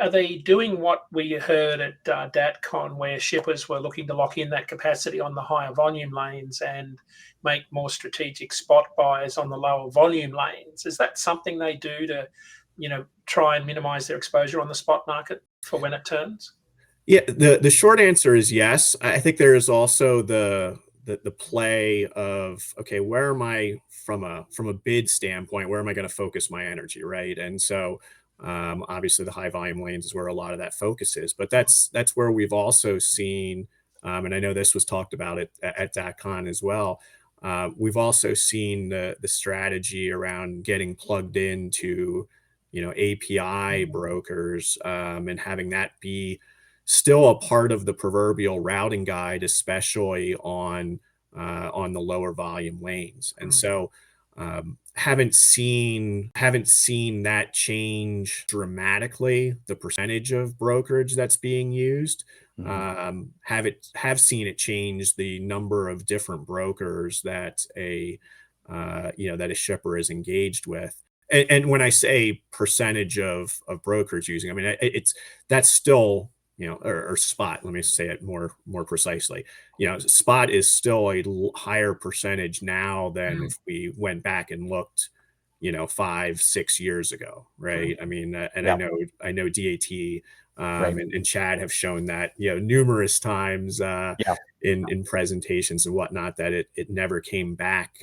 Are they doing what we heard at DatCon, where shippers were looking to lock in that capacity on the higher volume lanes and make more strategic spot buys on the lower volume lanes? Is that something they do to, try and minimize their exposure on the spot market for when it turns? Yeah, the short answer is yes. I think there is also the play of, okay, where am I from a bid standpoint, where am I going to focus my energy, right? And so obviously the high volume lanes is where a lot of that focus is, but that's where we've also seen, and I know this was talked about at DatCon as well. We've also seen the strategy around getting plugged into, API brokers, and having that be still a part of the proverbial routing guide, especially on the lower volume lanes. And so haven't seen that change dramatically, the percentage of brokerage that's being used. Have seen it change the number of different brokers that that a shipper is engaged with. And when I say percentage of brokers using, I mean that's still, or spot. Let me say it more precisely. Spot is still a higher percentage now than if we went back and looked, 5, 6 years ago, right? I mean, and Yeah. I know DAT Right. and Chad have shown that, numerous times Yeah. in presentations and whatnot, that it never came back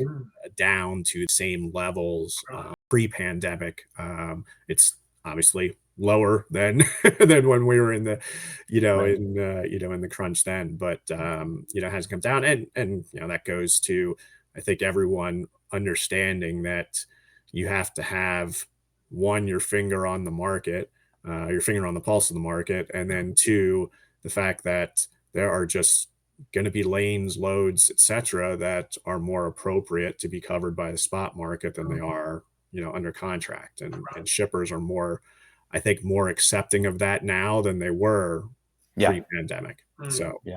down to the same levels pre-pandemic. It's obviously lower than than when we were in the Right. in the crunch then, but it hasn't come down, and that goes to, I think, everyone understanding that you have to have, one, your finger on the market, your finger on the pulse of the market, and then two, the fact that there are just going to be lanes, loads, etc., that are more appropriate to be covered by the spot market than they are, under contract. And shippers are more, I think, more accepting of that now than they were Yeah. pre-pandemic. So Yeah.